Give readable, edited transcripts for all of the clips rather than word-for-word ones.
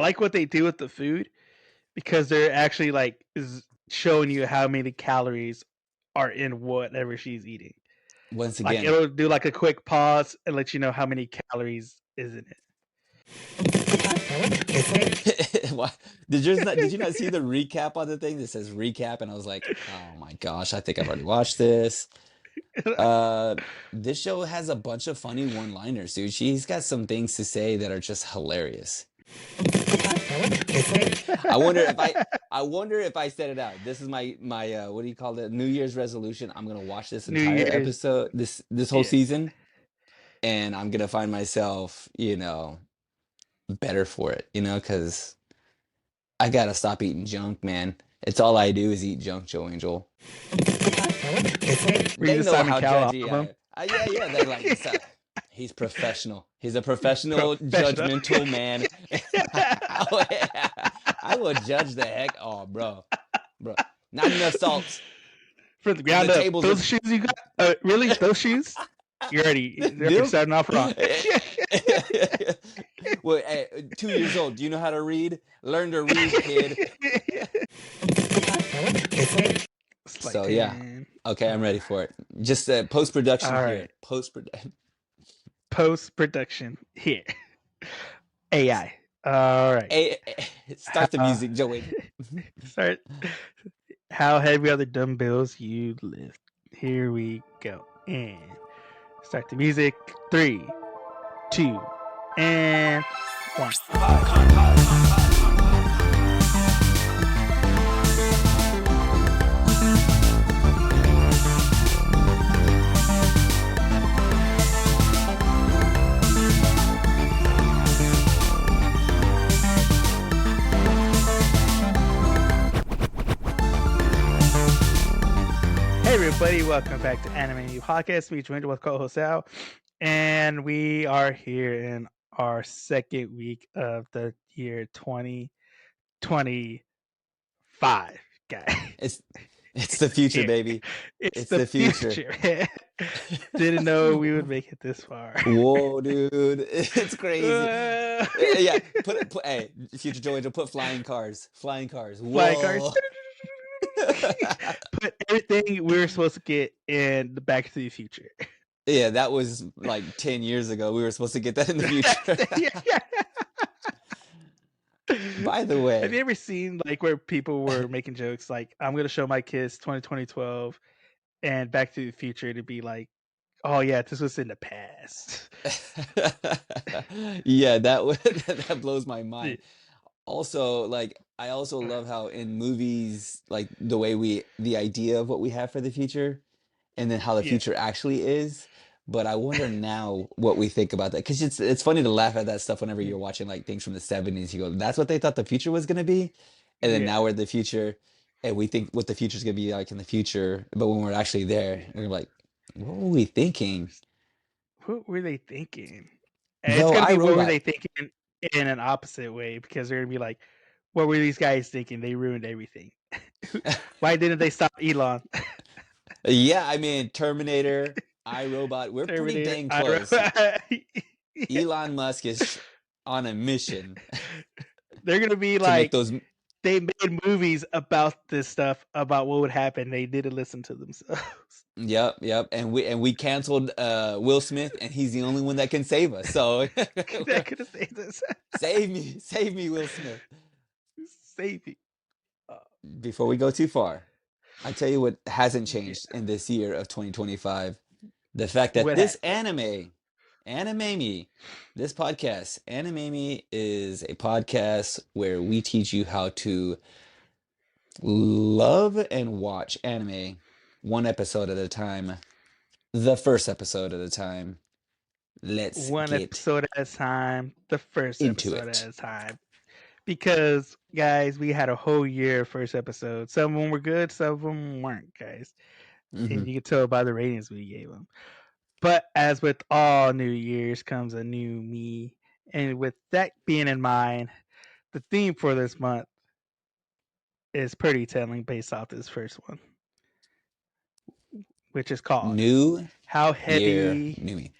like what they do with the food because they're actually like is showing you how many calories are in whatever she's eating. Once Like again, it'll do like a quick pause and let you know how many calories is in Why- did you not see the recap on the thing that says recap? And I was like, oh my gosh, I think I've already watched this. it. Uh, this show has a bunch of funny one-liners, dude. She's got some things to say that are just hilarious. I wonder if I I wonder if I said it out. This is my what do you call it? New Year's resolution. I'm gonna watch this New entire Year's, episode, this whole yeah. season, and I'm gonna find myself, better for it, because I gotta stop eating junk, man. It's all I do is eat junk, Joe Angel. Read They the know Simon how Cowell judgy album. yeah, they're like, he's professional. He's a professional, Professional. judgmental man. I will judge the heck. Oh, bro. Not enough salt. From the The ground up. tables Those are shoes you got? Really? Those shoes? You're already them. starting off wrong. Well, hey, 2 years old. Do you know how to read? Learn to read, kid. It's like, So yeah. man. Okay, I'm ready for it. Just post-production All here. right. Post-production. Post production here. AI. All right. Hey, start the Uh, music, Joe Angel. start. How heavy are the dumbbells you lift? Here we go. And start the music. 3, 2, and 1. Hey everybody, welcome back to Anime New Podcast. We joined with co-host Al, and we are here in our second week of the year 2025, guys. It's the future, Here. baby. It's It's the the future. future, man. Didn't know we would make it this far. Whoa, dude. It's crazy. Uh, Yeah, hey, future Joe Angel, put flying cars. Flying cars. Flying cars. Whoa. Put everything we were supposed to get in the Back to the Future. Yeah, that was like 10 years ago. We were supposed to get that in the future. By the Have way, you ever seen like where people were making jokes like, I'm gonna show my kids 2012 and Back to the Future to be like, oh yeah, this was in the past. yeah, that blows my mind. Also, like, I also love how in movies, like the idea of what we have for the future, and then how the Yeah. future actually is. But I wonder now what we think about that, because it's funny to laugh at that stuff whenever you're watching like things from the 70s. You go, that's what they thought the future was gonna be, and then Yeah. now we're in the future, and we think what the future's gonna be like in the future. But when we're actually there, we're like, what were we thinking? What were they thinking? And it's Though gonna I be what were Robot. they thinking in an opposite way because they're gonna be like, what were these guys thinking? They ruined everything. Why didn't they stop Elon? Yeah, I mean, Terminator, iRobot, we're pretty Terminator. dang close. Yeah. Elon Musk is on a mission They're gonna be to make like, those. they made movies about this stuff, about what would happen. They didn't listen to themselves. Yep. And we canceled Will Smith, and he's the only one that can save us. So That could have saved us. save me, Will Smith. Save me. Before we go too far, I tell you what hasn't changed in this year of 2025. The fact that What this happened? Anime Me, this podcast, Anime Me is a podcast where we teach you how to love and watch anime one episode at a time, the first episode at a time. Let's One get episode at a time. The first into episode it. at a time. Because, guys, we had a whole year first episode. Some of them were good, some of them weren't, guys. And you can tell by the ratings we gave them. But as with all New Year's comes a new me. And with that being in mind, the theme for this month is pretty telling based off this first one, which is called New How Year, Heavy New Me.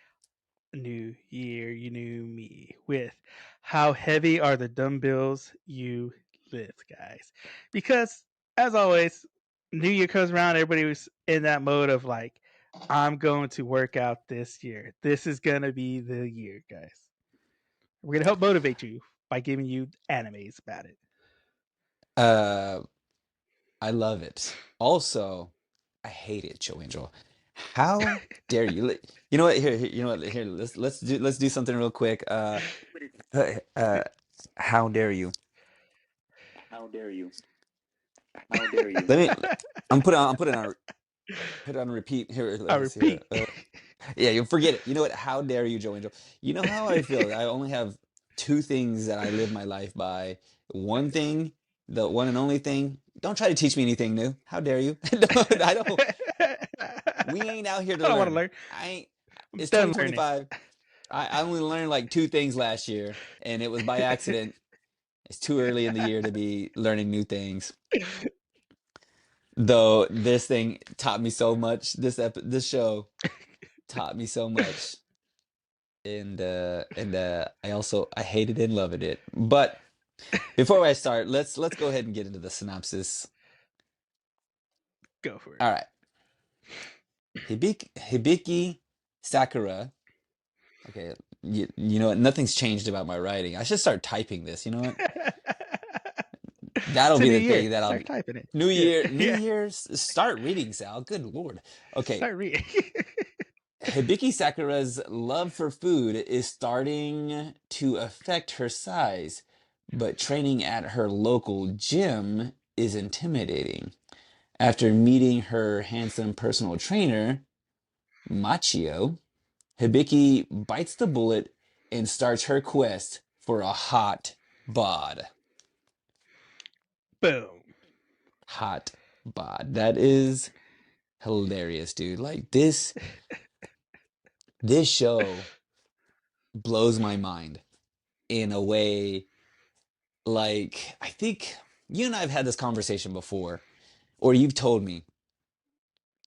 new year, you knew me with how heavy are the dumbbells you lift, guys? Because as always, New Year comes around, everybody was in that mode of like, I'm going to work out this year. This is gonna be the year, guys. We're gonna help motivate you by giving you animes about it. Uh, I love it. Also, I hate it, Joe Angel. How dare you? You know what? You know what? Here, let's do something real quick. Uh, uh, how dare you? Let me. I'm putting on put it on repeat here. I Let's see here. repeat. Yeah, you forget it. You know what? How dare you, Joe Angel? You know how I feel. I only have two things that I live my life by. One thing, the one and only thing. Don't try to teach me anything new. How dare you? I don't. We ain't out here to I don't want to learn. learn. I ain't. I'm It's done learning. 2025. I only learned like two things last year, and it was by accident. It's too early in the year to be learning new things. Though this thing taught me so much. This show taught me so much, and I hated and loved it. But before I start, let's go ahead and get into the synopsis. Go for it. All right, Hibiki Sakura. Okay, you know what? Nothing's changed about my writing. I should start typing this. You know what? That'll It's a be new the year. thing that I'll Start be. typing it. New Yeah. Year, New Yeah. Year's. Start reading, Sal. Good Lord. Okay, Start reading. Hibiki Sakura's love for food is starting to affect her size, but training at her local gym is intimidating. After meeting her handsome personal trainer, Machio, Hibiki bites the bullet and starts her quest for a hot bod. Boom. Hot bod. That is hilarious, dude. Like this show blows my mind in a way. Like, I think you and I have had this conversation before, or you've told me,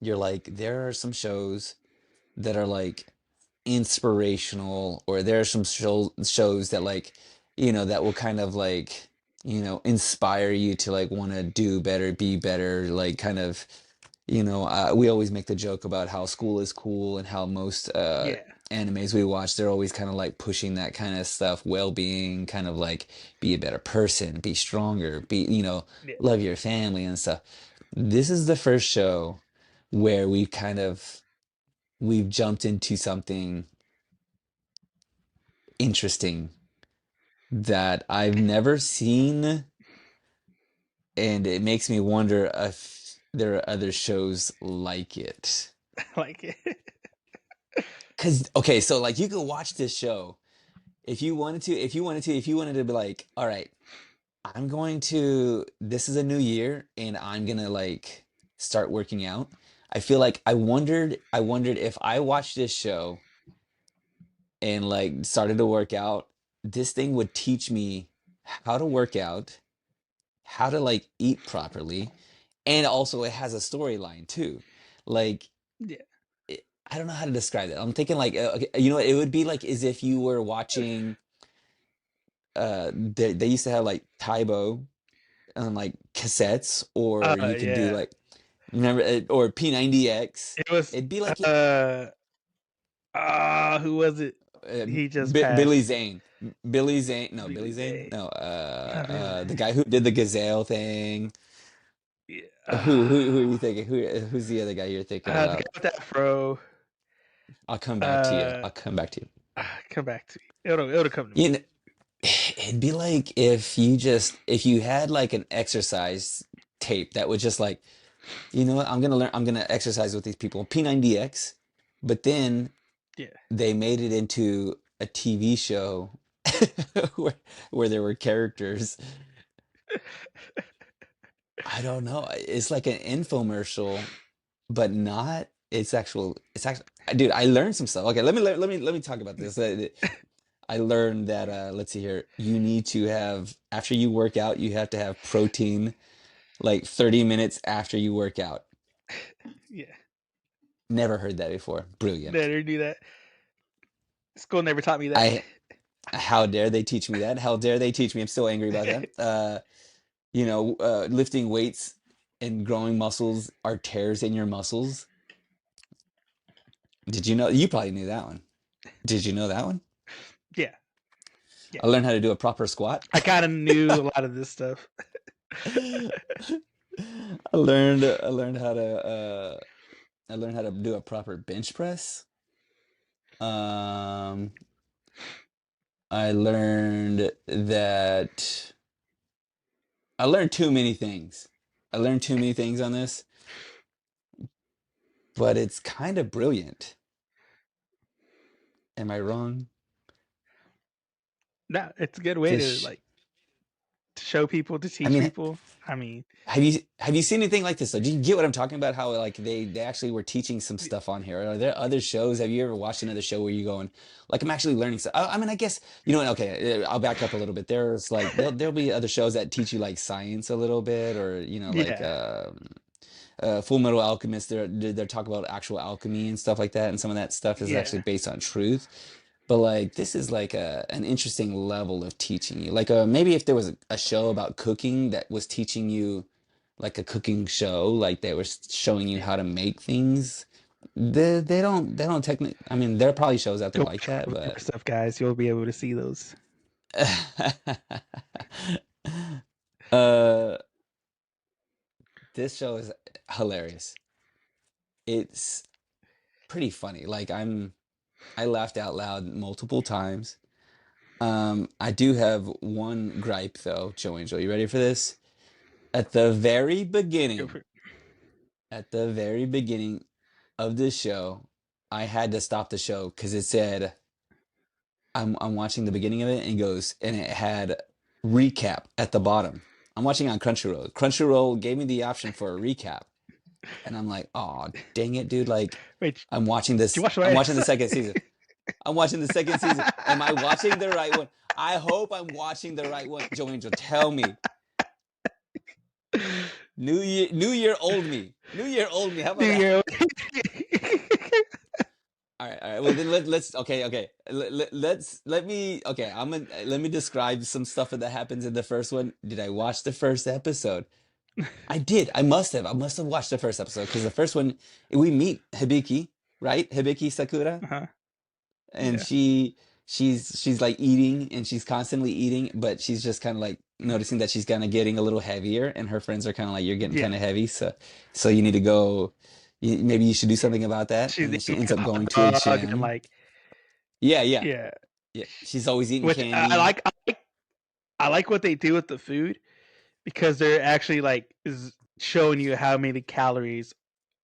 you're like, there are some shows that are like inspirational, or there are some shows that like, that will kind of like, inspire you to like want to do better, be better, like kind of, we always make the joke about how school is cool and how most Yeah. animes we watch, they're always kind of like pushing that kind of stuff, well-being, kind of like be a better person, be stronger, be, Yeah. love your family and stuff. This is the first show where we've jumped into something interesting that I've never seen, and it makes me wonder if there are other shows like it. I like it. Cause okay, so like you could watch this show if you wanted to be like, all right, this is a new year and I'm gonna like start working out. I feel like I wondered if I watched this show and like started to work out, this thing would teach me how to work out, how to like eat properly, and also it has a storyline too. Like Yeah. I don't know how to describe it. I'm thinking like okay, you know, it would be like as if you were watching. They used to have like Taibo on like cassettes, or you could do Yeah. like remember or P90X. It was It'd be like uh who was it? He just Billy passed. Zane. Billy Zane. No, Billy Billy Zane. Day. No, Not Billy. the guy who did the gazelle thing. Yeah. Who are you thinking? Who's the other guy you're thinking The guy about? with that fro. I'll come back to you. Uh I'll come back to you. come back to me. It'll come to You me. know, it'd be like if you had like an exercise tape that would just like, you know what, I'm gonna exercise with these people. P90X, but then Yeah. they made it into a TV show where there were characters. I don't know. It's like an infomercial, but not. It's actually. Dude, I learned some stuff. Okay, let me talk about this. I learned that let's see here. You need to have after you work out, you have to have protein like 30 minutes after you work out. Yeah. Never heard that before. Brilliant. Better do that. School never taught me that. I how dare they teach me that? How dare they teach me? I'm still angry about that. Lifting weights and growing muscles are tears in your muscles. Did you know? You probably knew that one. Did you know that one? Yeah, yeah. I learned how to do a proper squat. I kind of knew a lot of this stuff. I learned how to do a proper bench press. Um, I learned that I learned too many things. I learned too many things on this, but it's kind of brilliant. Am I wrong? No, it's a good way to This, to show people, to I teach mean, people. I mean, have you seen anything like this though? Do you get what I'm talking about? How like they actually were teaching some stuff on here. Are there other shows? Have you ever watched another show where you going like I'm actually learning stuff? I mean, I guess you know what? Okay, I'll back up a little bit. There's like there'll be other shows that teach you like science a little bit, or like yeah, Full Metal Alchemist. They're talk about actual alchemy and stuff like that, and some of that stuff is actually yeah. based on truth. But like this is like an interesting level of teaching you. Like maybe if there was a show about cooking that was teaching you like a cooking show, like they were showing you how to make things. They don't technically. I mean, there are probably shows out there Go like watch that, Full Metal but stuff, guys. You'll be able to see those. uh, this show is hilarious. It's pretty funny. Like I laughed out loud multiple times. I do have one gripe though, Joe Angel. You ready for this? At the very Go beginning, for it. at the very beginning of this show, I had to stop the show because it said I'm watching the beginning of it and it had recap at the bottom. I'm watching on Crunchyroll. Crunchyroll gave me the option for a recap, and I'm like, oh dang it, dude! Like Wait, I'm watching did you this. watch the I'm right watching the episode? second season. I'm watching the second season. Am I watching the right one? I hope I'm watching the right one. Joe Angel, tell me. New year, old me. New year, old me. How New about that? Year. All right, all right. Well, then let's okay, okay. Let me okay. Let me describe some stuff that happens in the first one. Did I watch the first episode? I did. I must have. I must have watched the first episode because the first one we meet Hibiki, right? Hibiki Sakura, Uh-huh. and Yeah. she's like eating and she's constantly eating, but she's just kind of like noticing that she's kind of getting a little heavier, and her friends are kind of like, "You're getting Yeah. kind of heavy, so you need to go. Maybe you should do something about that." She's And then she eating ends like up a going hot to a dog and gym. Yeah, yeah, yeah. yeah. She's always eating Which candy. I like what they do with the food because they're actually is showing you how many calories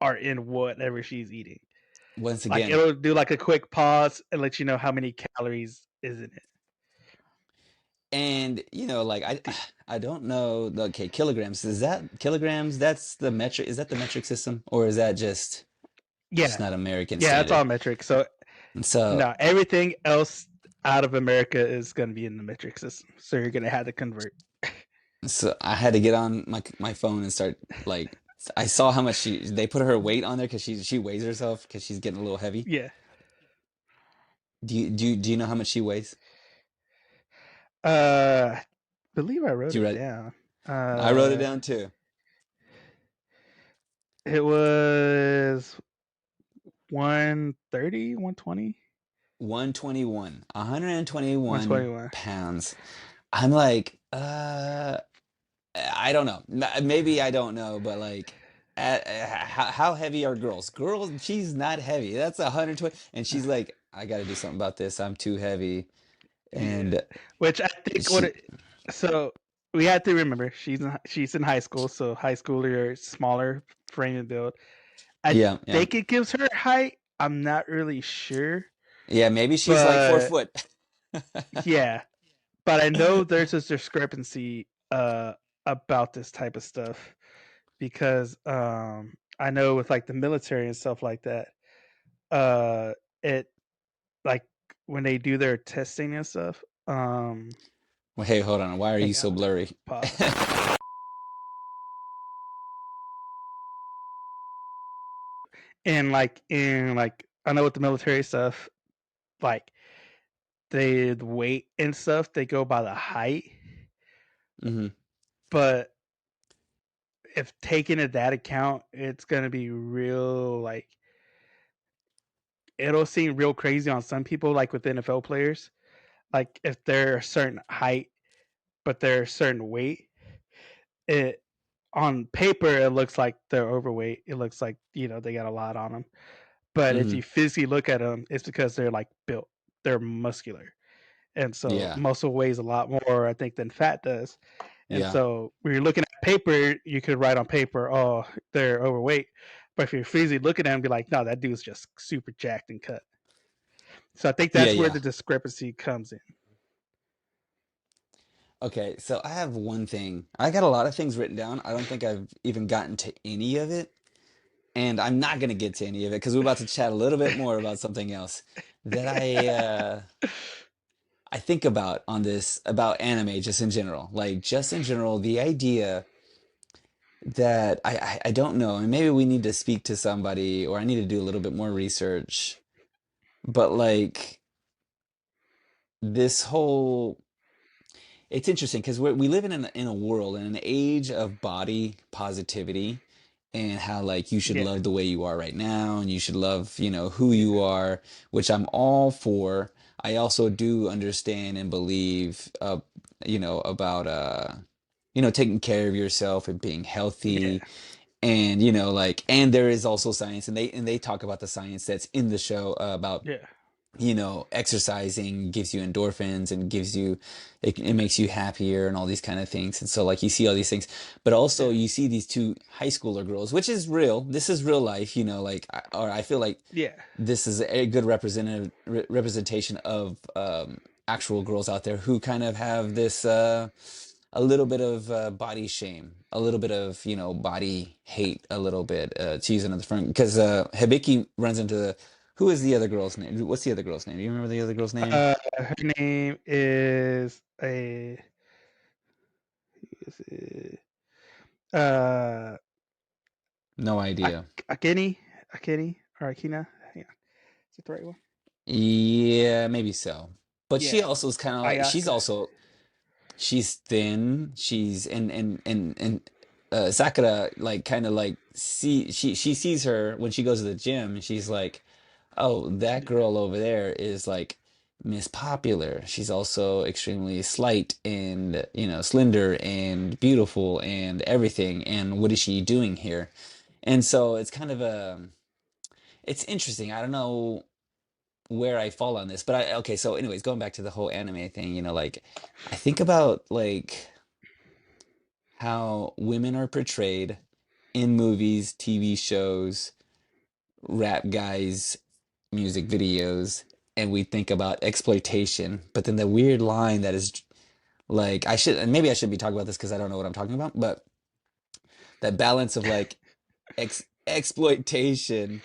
are in whatever she's eating. Once Like again, it'll do like a quick pause and let you know how many calories is in it. and like The- I don't know. Okay, kilograms. Is that kilograms? That's the metric. Is that the metric system, or is that just Yeah, not American yeah, that's standard? all metric. So And so no, everything else out of America is going to be in the metric system. So you're going to have to convert. so I had to get on my phone and start like I saw how much they put her weight on there because she weighs herself because she's getting a little heavy. Yeah. Do you know how much she weighs? I believe I wrote Do you it read? down. I wrote it Uh, down too. it was 130, 120, 121, one twenty 121 one. pounds. I'm like, I don't know. Maybe I don't know, but like, how heavy are girls? Girls, she's not heavy. That's 120, and she's like, I got to do something about this. I'm too heavy, Yeah. and Which I think she, so we have to remember she's in high school, so high schooler smaller frame and build. I yeah, yeah, think it gives her height. I'm not really sure, yeah. Maybe she's like four but foot. yeah, but I know there's this discrepancy about this type of stuff because I know with like the military and stuff like that, it like when they do their testing and stuff, Well, hey, hold on. Why are you hang so on, blurry? pause. And like in like I know with the military stuff, like the weight and stuff, they go by the height. Mm-hmm. But if taking into that account, it's gonna be real like it'll seem real crazy on some people, like with NFL players. Like if they're a certain height but they're a certain weight, it on paper it looks like they're overweight. It looks like they got a lot on them. But if Mm-hmm. you physically look at them, it's because they're like built, they're muscular, and so Yeah. muscle weighs a lot more, I think, than fat does. And Yeah. so when you're looking at paper, you could write on paper, "Oh, they're overweight," but if you're physically looking at them, be like, "No, that dude's just super jacked and cut." So I think Yeah. that's where Yeah. the discrepancy comes in. Okay, so I have one thing. I got a lot of things written down. I don't think I've even gotten to any of it, and I'm not gonna get to any of it because we're about to chat a little bit more about something else that I think about on this about anime just in general. Like just in general, the idea that I don't know, and maybe we need to speak to somebody or I need to do a little bit more research, but like this whole it's interesting because we live in a world in an age of body positivity and how like you should Yeah, love the way you are right now and you should love who you are, which I'm all for. I also do understand and believe about taking care of yourself and being yeah, healthy, and like, and there is also science, and they talk about the science that's in the show, about yeah, exercising gives you endorphins and gives you it makes you happier and all these kind of things. And so like you see all these things, but also yeah, you see these two high schooler girls, which is real. This is real life, like or I feel like yeah, this is a good representation of actual girls out there who kind of have this a little bit of body shame, a little bit of body hate, a little bit, to use another front, because Hibiki runs into who is the other girl's name? What's the other girl's name? Do you remember the other girl's name? her name is a is it, uh No idea. Akeni, Akeni or Akina. Hang on. Is it the right one? Yeah, maybe so. But she Yeah, also is kind of like, I she's thin. She's and Sakura like kind of like she sees her when she goes to the gym, and she's like, "Oh, that girl over there is like Miss Popular. She's also extremely slight and, slender and beautiful and everything. And what is she doing here?" And so it's kind of it's interesting. I don't know where I fall on this, but okay, so anyways, going back to the whole anime thing, like I think about like how women are portrayed in movies, TV shows, rap guys, music videos, and we think about exploitation, but then the weird line that is like, I should, and maybe I should be talking about this because I don't know what I'm talking about, but that balance of like exploitation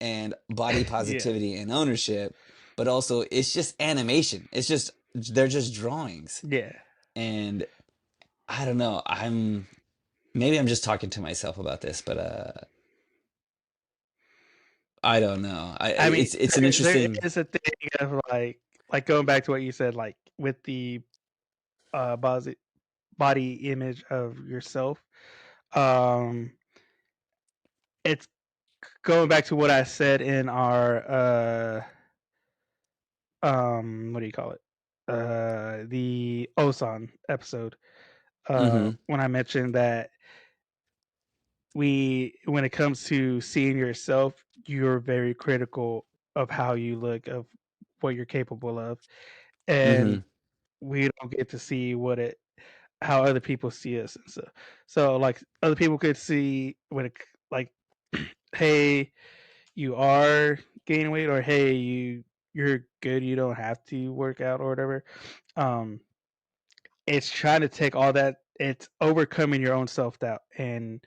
and body yeah, positivity and ownership, but also it's just animation. It's just they're just drawings. yeah. And I don't know. Maybe I'm just talking to myself about this, but I don't know. I mean, It's an there interesting. is a thing of like going back to what you said, like with the body image of yourself. Um, it's going back to what I said in our what do you call it? The Osan episode. Hmm. When I mentioned that when it comes to seeing yourself, you're very critical of how you look, of what you're capable of, and Hmm. we don't get to see how other people see us. And so like other people could see when it like, hey, you are gaining weight, or hey, you're good, you don't have to work out or whatever. Um, it's trying to take all that. It's overcoming your own self doubt and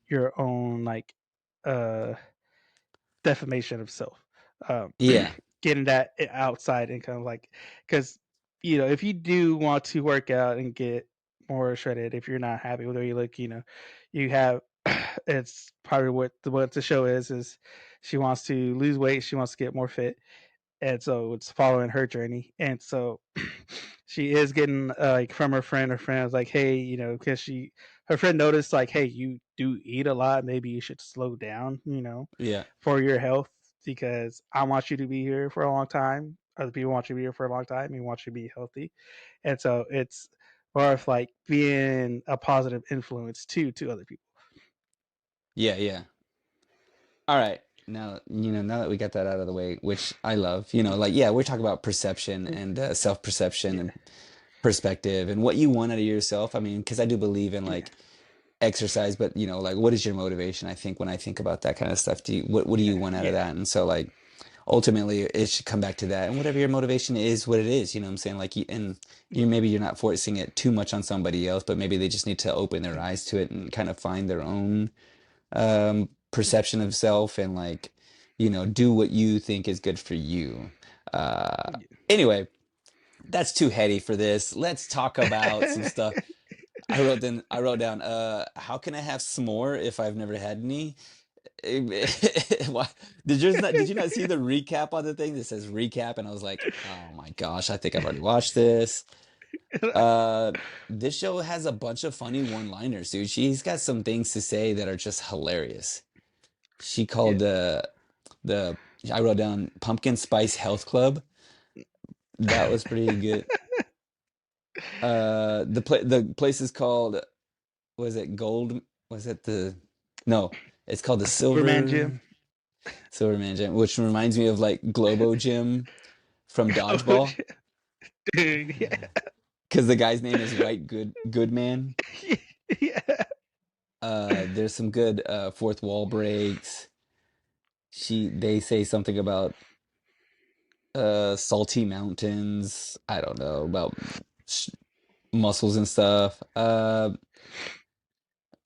your own like uh defamation of self. Um, Yeah. getting that outside and kind of like, because if you do want to work out and get more shredded, if you're not happy with where you look, you have it's probably what the show is she wants to lose weight, she wants to get more fit, and so it's following her journey. And so she is getting like from her friend. Her friend was like, "Hey, because her friend noticed like, hey, you do eat a lot. Maybe you should slow down, Yeah. for your health, because I want you to be here for a long time. Other people want you to be here for a long time. We want you to be healthy." And so it's more of like being a positive influence too to other people. Yeah, yeah. All right. Now that we got that out of the way, which I love, like, yeah, we're talking about perception and self-perception Yeah, and perspective and what you want out of yourself. I mean, because I do believe in yeah, like exercise, but like, what is your motivation? I think when I think about that kind of stuff, what do yeah, you want out of yeah, that? And so, like, ultimately, it should come back to that. And whatever your motivation is, what it is, you know what I'm saying? Like, and yeah, maybe you're not forcing it too much on somebody else, but maybe they just need to open their eyes to it and kind of find their own perception of self and like, do what you think is good for you. Uh, anyway, that's too heady for this. Let's talk about some yeah. stuff. I wrote down, how can I have s'more if I've never had any? Why did you not see the recap on the thing that says recap? And I was like, oh my gosh, I think I've already watched this. Uh, this show has a bunch of funny one-liners, dude. She's got some things to say that are just hilarious. She Yeah. called the I wrote down Pumpkin Spice Health Club. That was pretty good. The place is called, was it Gold? Was it the No, it's called the Superman Jim. Silverman Gym, which reminds me of like Globo Gym from Dodgeball, Dude, yeah. because the guy's name is White Goodman. Yeah. There's some good fourth wall breaks. They say something about salty mountains. I don't know about sh muscles and stuff.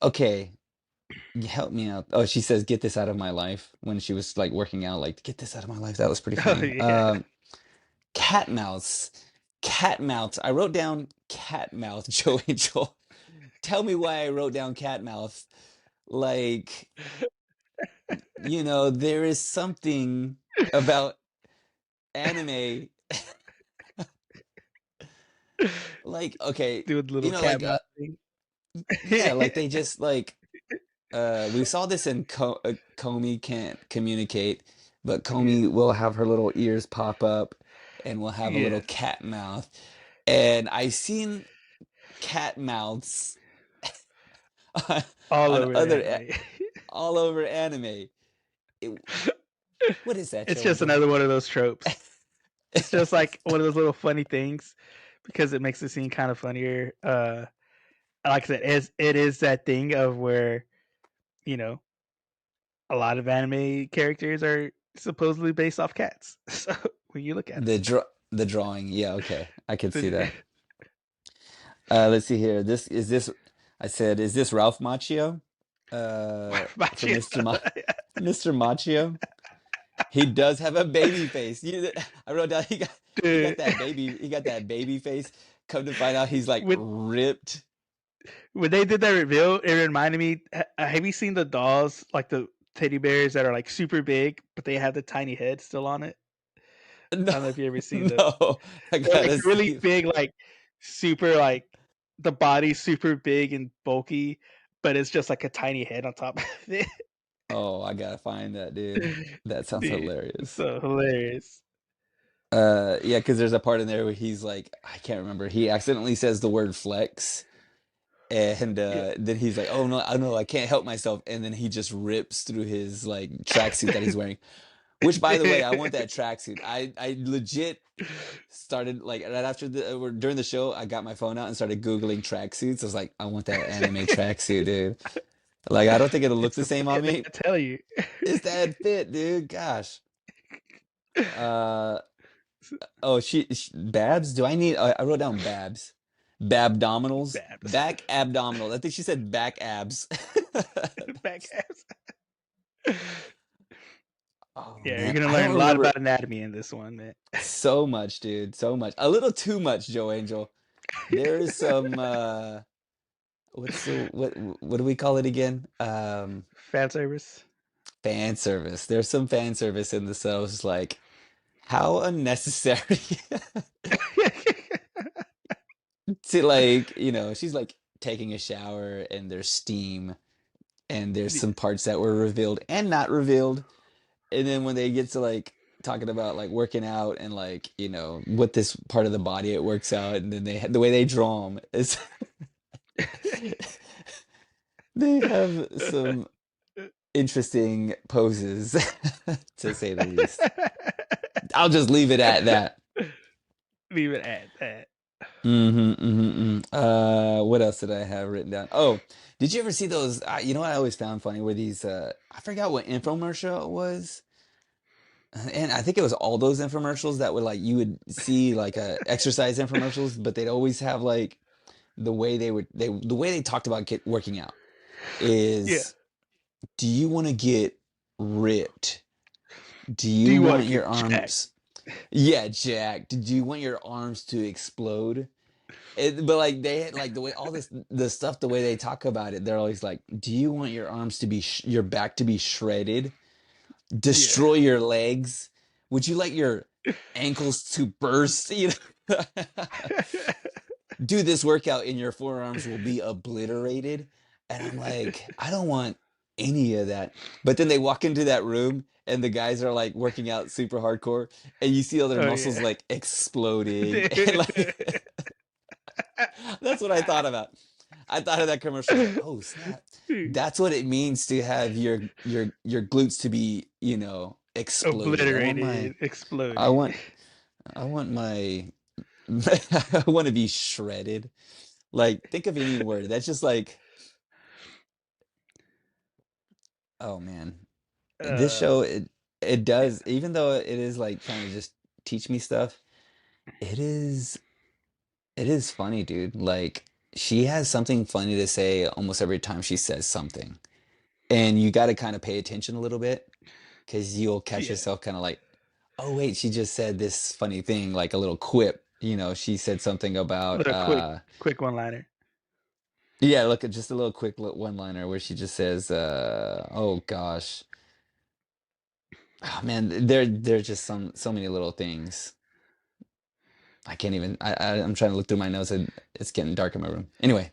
Okay, help me out. Oh, she says, "Get this out of my life," when she was like working out. Like, "Get this out of my life." That was pretty Oh funny. yeah. Cat mouths. Cat mouths. I wrote down cat mouth, Joe Angel. Tell me why I wrote down cat mouth. Like, there is something about anime. Like, okay, Doing the little cat like, mouth thing. yeah, like they just like, we saw this in Comey can't communicate, but Yeah. Comey will have her little ears pop up and will have a little Yeah. cat mouth. And I've seen cat mouths All on over the other anime. all over anime. It, what is that, It's Joe just Angel? another one of those tropes. It's just like one of those little funny things because it makes the scene kind of funnier. Like I said, it is that thing of where, you know, a lot of anime characters are supposedly based off cats. So when you look at The drawing, yeah, okay, I can see it, that. Let's see here. I said, is this Ralph Macchio? For Machi- Mr. Macchio. He does have a baby face. I wrote down dude, he got that baby face. Come to find out he's like when ripped. when they did that reveal, it reminded me. Have you seen the dolls, like the teddy bears that are like super big, but they have the tiny head still on it? No, I don't know if you ever seen those. no, I They're like gotta really see. big, like super like the body's super big and bulky, but it's just like a tiny head on top of it. Oh, I gotta find that, dude. That sounds Dude, hilarious. so hilarious. Yeah, because there's a part in there where he's like, I can't remember. He accidentally says the word flex, and Yeah. then he's like, "Oh no, I know, I can't help myself," and then he just rips through his like tracksuit that he's wearing. Which, by the way, I want that tracksuit. I legit started like right after or during the show, I got my phone out and started Googling tracksuits. I was like, I want that anime tracksuit, dude. Like, I don't think it'll look It's the a same on fit, man. me. I tell you. It's that fit, dude. Gosh. Uh oh, Babs. Do I need? I wrote down Babs. Babdominals, Babs. back abdominals. I think she said back abs. Back ass. Oh Yeah, you're man, gonna I don't learn a lot remember about anatomy in this one, man. so much, dude. So much. A little too much, Joe Angel. There is some what do we call it again? Fan service. Fan service. There's some fan service in the shows, like how unnecessary to like, she's like taking a shower and there's steam and there's some parts that were revealed and not revealed. And then when they get to like talking about like working out and like, what this part of the body it works out, and then the way they draw them is they have some interesting poses to say the least. I'll just leave it at that. Leave it at that. What else did I have written down? Oh, did you ever see those? You know what I always found funny were these. I forgot what infomercial it was, and I think it was all those infomercials that would like you would see like exercise infomercials, but they'd always have like the way they talked about working out Yeah. is, do you want to get ripped? Do Do you you want to want your get jacked? arms? Yeah, Jack. Do you want your arms to explode? But like they had like the way all this the stuff the way they talk about it, they're always like, do you want your arms to be your back to be shredded, Yeah. destroy your legs? Would you like your ankles to burst? Do this workout and your forearms will be obliterated. And I'm like, I don't want any of that. But then they walk into that room and the guys are like working out super hardcore, and you see all their Oh muscles yeah. like exploding and like that's what I thought about. I thought of that commercial. I was like, oh snap! That's what it means to have your glutes to be, exploded. Obliterated, I exploded. want, I want my, I want to be shredded. Like, think of any word. That's just like, oh man, this Uh, show it does. Even though it is like trying to just teach me stuff, it is it is funny, dude. Like, she has something funny to say almost every time she says something. And you got to kind of pay attention a little bit because you'll catch yeah. yourself kind of like, oh, wait, she just said this funny thing, like a little quip. She said something about, Little quick one liner. yeah, look at just a little quick one-liner where she just says, oh gosh, oh man, there are just so many little things. I can't even, I'm trying to look through my notes and it's getting dark in my room. Anyway,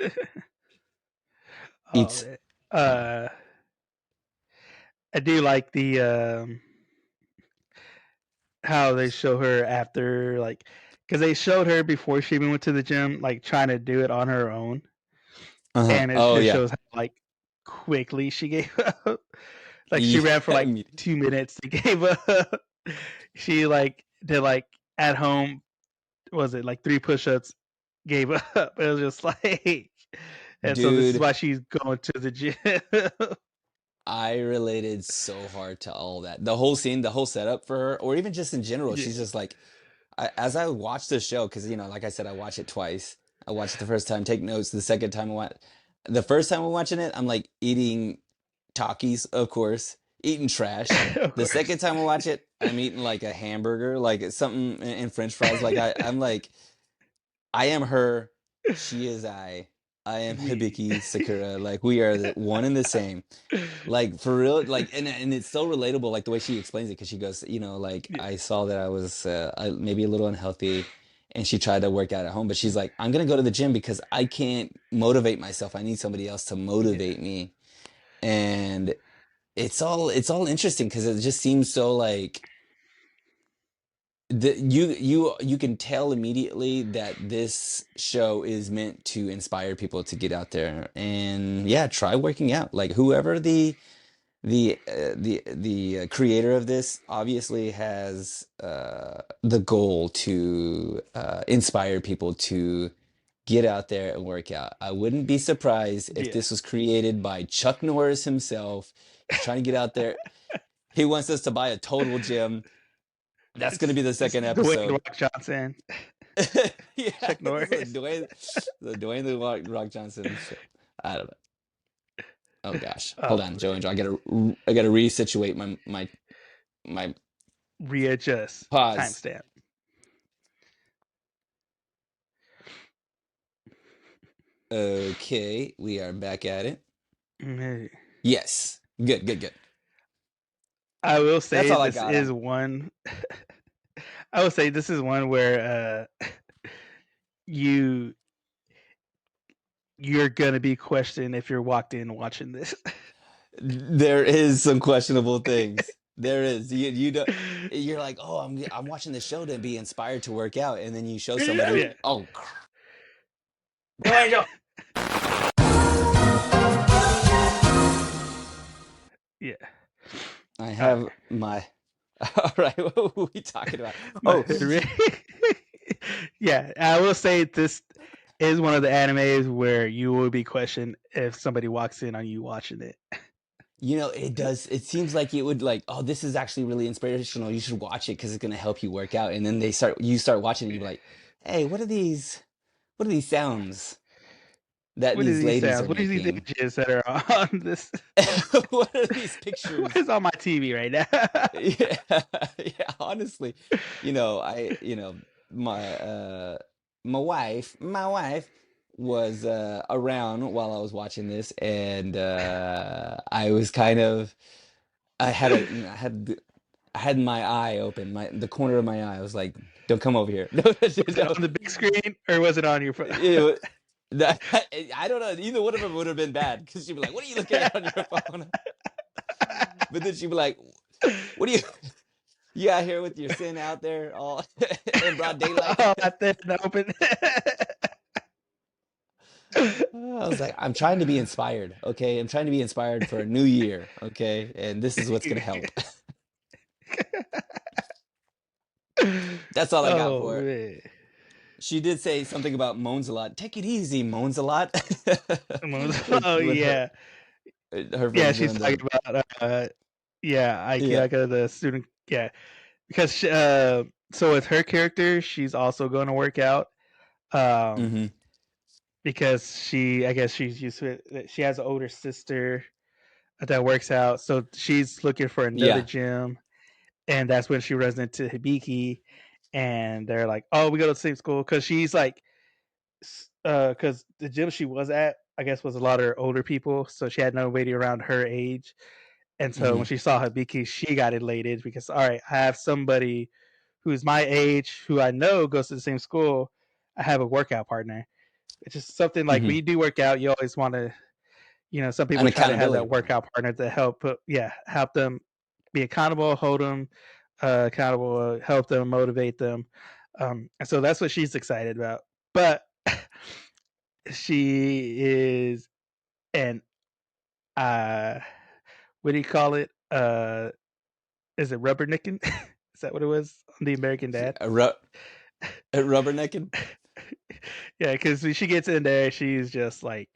Oh eats. man. Yeah. Uh, I do like the how they show her after like because they showed her before she even went to the gym like trying to do it on her own, Uh-huh. and it Oh just yeah. shows how like quickly she gave up. Like she Yeah. ran for like me- 2 minutes and gave up. She like did like at home, was it like 3 push-ups, gave up. It was just like, and so this is Dude, why she's going to the gym. I related so hard to all that. The whole scene, the whole setup for her, or even just in general, Yeah. she's just like, as I watched the show, because like I said, I watched it twice. I watched it the first time, take notes. The second time the first time I'm watching it, I'm like eating Takis, of course, eating trash. Of The course. second time I watch it, I'm eating like a hamburger, like it's something in French fries. Like I'm like, I am her, she is I. I am We. Hibiki Sakura. Like we are the one and the same. Like for real, like and it's so relatable, like the way she explains it, because she goes, like Yeah. I saw that I was maybe a little unhealthy, and she tried to work out at home, but she's like, I'm gonna go to the gym because I can't motivate myself. I need somebody else to Yeah. motivate me, and it's all interesting because it just seems so like you can tell immediately that this show is meant to inspire people to get out there and yeah, try working out. Like whoever the creator of this obviously has the goal to inspire people to get out there and work out. I wouldn't be surprised if Yeah. this was created by Chuck Norris himself. He's trying to get out there. He wants us to buy a total gym. That's going to be the It's second Dwayne episode. Rock Johnson, Yeah, Chuck this is the Norris. Dwayne the Rock Johnson show. I don't know. Oh gosh, hold Oh on, Joe man. and Joe. I gotta resituate my Readjust. pause. Timestamp. Okay, we are back at it. Mm, Yes, good, good, good. I will That's say all I this got is on. one. I will say this is one where you you're gonna be questioned if you're walked in watching this. There is some questionable things. There is. You don't. You're like, oh, I'm watching the show to be inspired to work out, and then you show somebody, Yeah. oh, no, Angel. Yeah. I All right. have my. All right, what were we talking about? My Oh, yeah, I will say this is one of the animes where you will be questioned if somebody walks in on you watching it. it does. It seems like it would like, oh, this is actually really inspirational. You should watch it because it's gonna help you work out. And then you start watching, and you're like, hey, what are these? What are these sounds that What are these these ladies sounds? are What are these making? images that are on this? What are these What pictures? is on my TV right now? Yeah, yeah, honestly, my my wife was around while I was watching this, and I was kind of I had a I had my eye open, the corner of my eye. I was like, "Don't come over here." No, Was it on the big screen or was it on your phone? it wa- that, I don't know. Either one of them would have been bad because she'd be like, "What are you looking at on your phone?" But then she'd be like, "What are you?" You out here with your sin out there all in broad daylight. Oh, I didn't open. I was like, I'm trying to be inspired, okay? I'm trying to be inspired for a new year, okay? And this is what's gonna help. That's all I got Oh for it. man. She did say something about moans a lot. Take it easy, moans a lot. Oh With yeah. her Yeah, friends she's doing talking the about yeah, yeah. Ike, the student, yeah, because so with her character, she's also going to work out um Mm-hmm. because I guess she's used to it. She has an older sister that works out, so she's looking for another Yeah. gym, and that's when she runs into Hibiki, and they're like, "Oh, we go to the same school," because she's like, because the gym she was at, I guess, was a lot of older people, so she had nobody around her age. And so Mm-hmm. when she saw Hibiki, she got elated because, all right, I have somebody who's my age, who I know goes to the same school. I have a workout partner. It's just something like Mm-hmm. when you do work out, you always want to, some An people try to have accountability that partner. workout partner to help them be accountable, hold them accountable, help them, motivate them. And so that's what she's excited about. But she is an, uh, what do you call it? Is it rubbernicking? Is that what it was on the American Dad? A, ru- a rubbernecking. Yeah, because when she gets in there, she's just like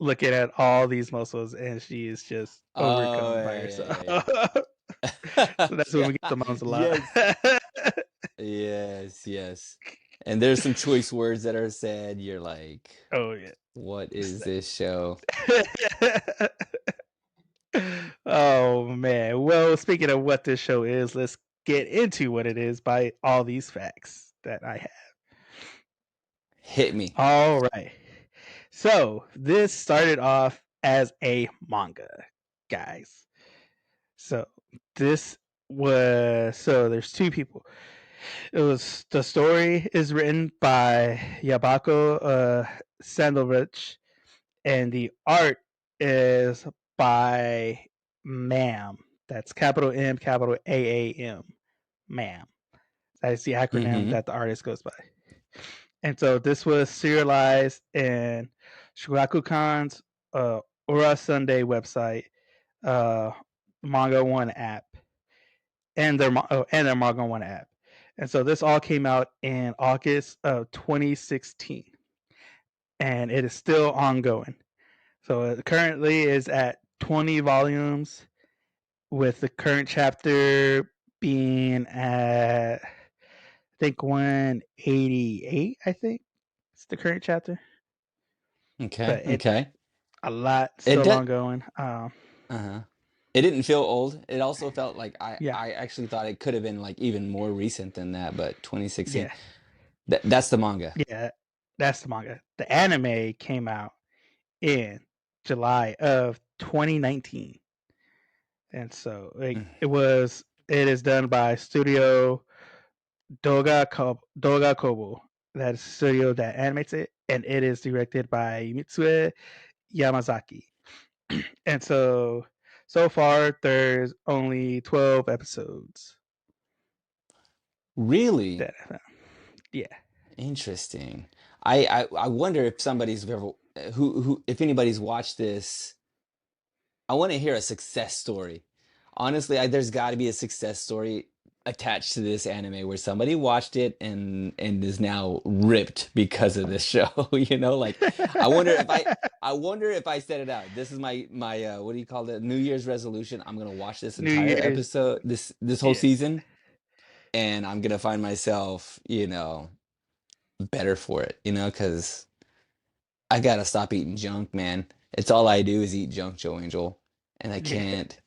looking at all these muscles, and she's just Oh overcome by yeah, herself. yeah, yeah. So that's when we get Yeah. the moms a lot. Yes. Yes, yes. And there's some choice words that are said. You're like, Oh yeah. what is this show? Oh man. Well, speaking of what this show is, let's get into what it is by all these facts that I have. Hit me. All right. So this started off as a manga, guys. So this there's two people. It was the story is written by Yabako Sandovich, and the art is by MAM. That's capital M, capital AAM. MAM. That is the acronym Mm-hmm. that the artist goes by. And so this was serialized in Shurakukan's Ura Sunday website, uh, Manga One app, and their Manga One app. And so this all came out in August of 2016, and it is still ongoing. So it currently is at 20 volumes, with the current chapter being at, I think, 188. I think it's the current chapter, Okay, but it okay. a lot It still did. ongoing. Uh-huh. It didn't feel old. It also felt like Yeah, I actually thought it could have been like even more recent than that, but 2016. yeah, That's the manga. yeah. That's the manga. The anime came out in July of 2019. and so Mm. it is done by Studio Doga Kobo. That is the studio that animates it, and it is directed by Mitsue Yamazaki. And so far there's only 12 episodes Really that I found. Yeah. interesting. I wonder if somebody's ever who if anybody's watched this. I want to hear a success story. Honestly, there's got to be a success story attached to this anime where somebody watched it and is now ripped because of this show. Like I wonder if I set it out. This is my what do you call it? New Year's resolution. I'm gonna watch this New entire Year's. episode, this whole Yeah. season, and I'm gonna find myself, better for it. Because I gotta stop eating junk, man. It's all I do is eat junk, Joe Angel, and I Yeah. can't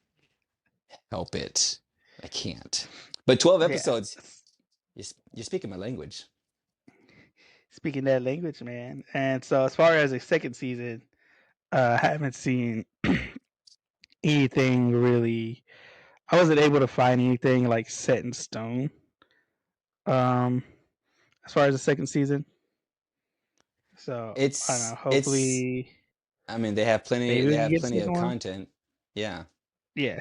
help it. I can't. But 12 Yeah. episodes, you're speaking my language. Speaking that language, man. And so as far as a second season, I haven't seen anything really. I wasn't able to find anything like set in stone. Um, as far as the second season, so I don't know. It's Hopefully, I mean they have plenty maybe they we can have get a plenty of second one. content. Yeah. Yeah,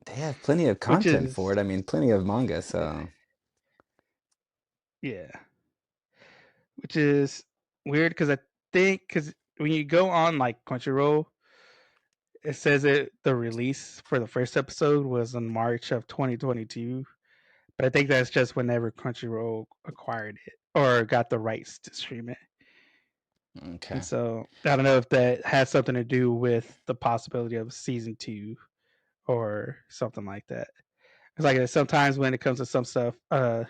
They have plenty of which content for is it. I mean, plenty of manga, yeah, so yeah, which is weird because I think because when you go on like Crunchyroll, it says the release for the first episode was in March of 2022, but I think that's just whenever Crunchyroll acquired it or got the rights to stream it. And okay. so I don't know if that has something to do with the possibility of season two or something like that. It's like sometimes when it comes to some stuff, some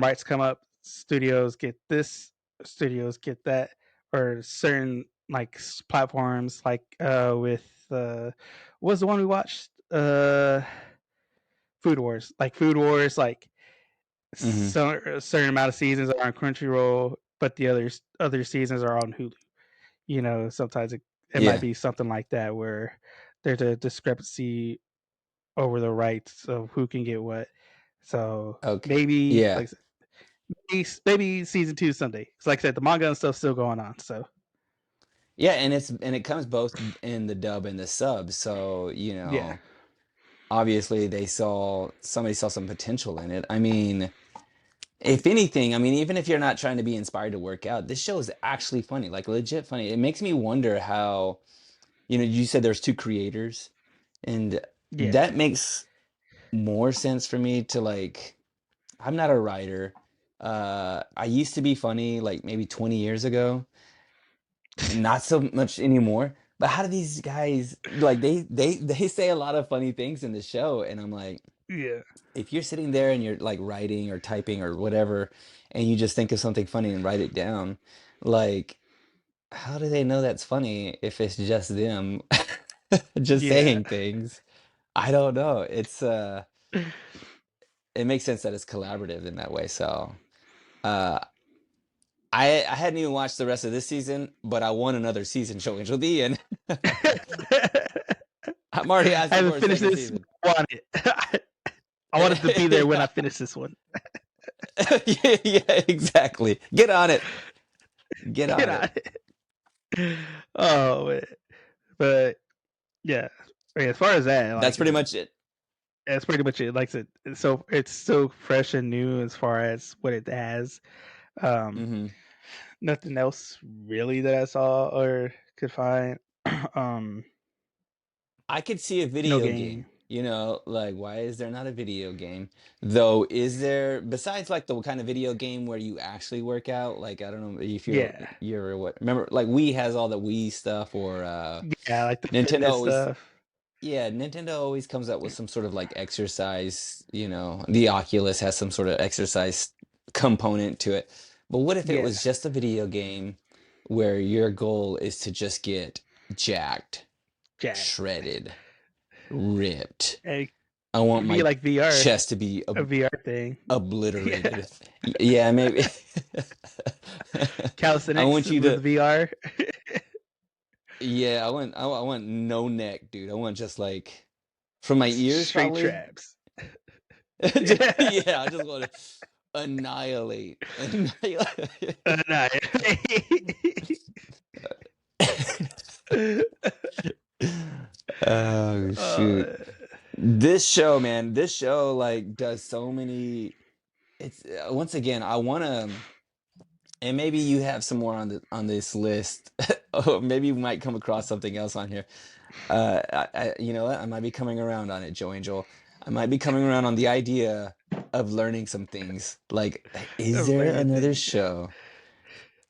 rights come up, studios get this, studios get that, or certain like platforms like with what was the one we watched? Food Wars. Like Food Wars, like Hmm. some a certain amount of seasons are on Crunchyroll, but the other seasons are on Hulu. Sometimes it might Yeah. be something like that where there's a discrepancy over the rights of who can get what. So Okay. maybe, Yeah. like I said, maybe season two Sunday. Because like I said, the manga and stuff's still going on. So Yeah, and it comes both in the dub and the sub, so, yeah, obviously somebody saw some potential in it. I mean, if anything, I mean, even if you're not trying to be inspired to work out, this show is actually funny, like legit funny. It makes me wonder how, you said there's two creators, and yeah, that makes more sense for me to like, I'm not a writer. I used to be funny like maybe 20 years ago, not so much anymore. But how do these guys like they say a lot of funny things in the show, and I'm like, yeah, if you're sitting there and you're like writing or typing or whatever, and you just think of something funny and write it down, like how do they know that's funny if it's just them just yeah, saying things? I don't know. It makes sense that it's collaborative in that way. So uh I hadn't even watched the rest of this season, but I want another season showing Jodie, and I'm already I asking haven't for a finished second this. season. I want it. I want it to be there when I Yeah. finish this one. Yeah, yeah, exactly. Get on it. Get Get on out it. of it. Oh man. But yeah. As far as that, That's like pretty much it. that's pretty much it. Like I said, it's so fresh and new as far as what it has. Um, Hmm. Nothing else really that I saw or could find. um, I could see a no video game. game. Like why is there not a video game? Though, is there besides like the kind of video game where you actually work out? Like I don't know if Yeah, you're what remember like Wii has all the Wii stuff or yeah, like the Nintendo fitness always stuff. yeah, Nintendo always comes up with some sort of like exercise, the Oculus has some sort of exercise component to it. But what if it Yeah, was just a video game where your goal is to just get jacked, Jack. shredded, ripped? It I want could be my like VR, chest to be a VR thing. Yeah, obliterated. Yeah, maybe. I calisthenics want you with to VR. Yeah, I want no neck, dude. I want just like from my ears Straight probably. traps. Yeah. Yeah, I just want to annihilate. No. Oh shoot. uh, This show, man, this show like does so many it's once again, I want to and maybe you have some more on this list. Or maybe you might come across something else on here. You know what? I might be coming around on it, Joe Angel. I might be coming around on the idea of learning some things. Like, is of there learning another things. show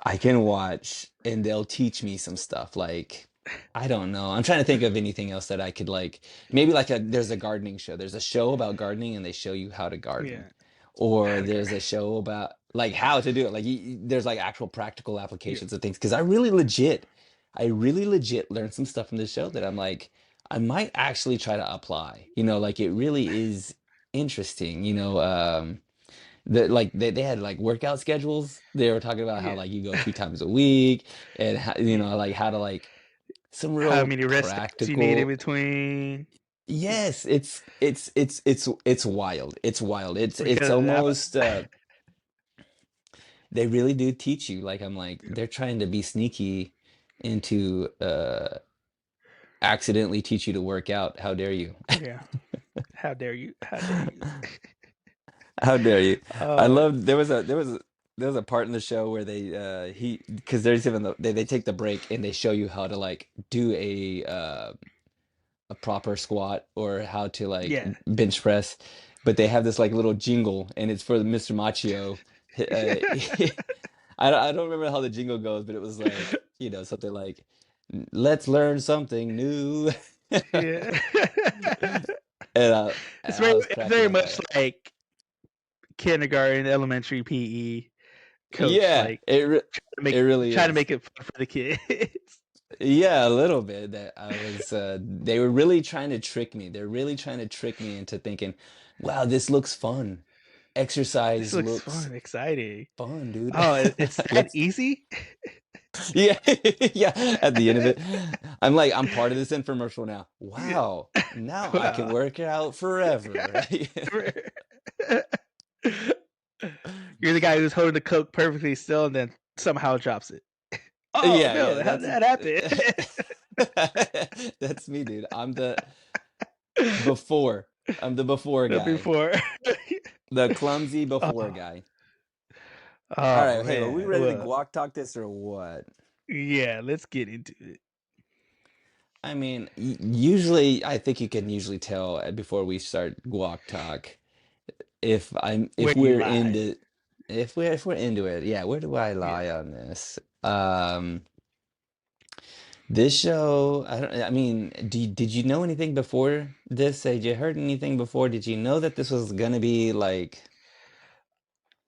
I can watch and they'll teach me some stuff? Like, I don't know. I'm trying to think of anything else that I could like. Maybe like there's a gardening show. There's a show about gardening and they show you how to garden. Yeah. Or How to there's guard. a show about like how to do it. Like there's like actual practical Yeah. applications of things. Because I really legit learned some stuff from this show that I'm like, I might actually try to apply. You know, like it really is interesting. You know, like they had like workout schedules. They were talking about how Yeah. like you go 2 times a week and how, you Yeah. know like how to like some How real many rest days you need in practical. between? Yes, it's wild. It's wild. It's Because almost they really do teach you. Like I'm like they're trying to be sneaky into accidentally teach you to work out. How dare you? yeah. How dare you? How dare you? How dare you? I Uh, love there was a part in the show where they he because there's even they take the break and they show you how to like do a proper squat or how to like yeah. bench press, but they have this like little jingle and it's for the Mr. Machio. I don't remember how the jingle goes, but it was like, you know, something like, let's learn something new. Yeah. And I was It's cracking very up much at it. like kindergarten, elementary PE coach, Yeah, like make it really try to is. make it fun for the kids. Yeah, a little bit that I was they were really trying to trick me. They're really trying to trick me into thinking, wow, this looks fun. This Exercise looks looks fun, exciting. fun, dude. Oh, it's that Let's easy? yeah, yeah, at the end of it, I'm like, I'm part of this infomercial now. Wow, now I can Wow. work out forever. You're the guy who's holding the Coke perfectly still and then somehow drops it. Oh Yeah, no, yeah, how did that happen? that's me, dude. Before. I'm the before No, guy. before. The clumsy before Oh, guy. All oh right, hey, are we man. ready to Well, guac talk this or what? yeah, let's get into it. I mean, usually, I think you can usually tell before we start guac talk Where if you we're lie. into if we're into it. Yeah, where do I Yeah. lie on this? This show, I mean, did you know anything before this? Had you heard anything before? Did you know that this was gonna be like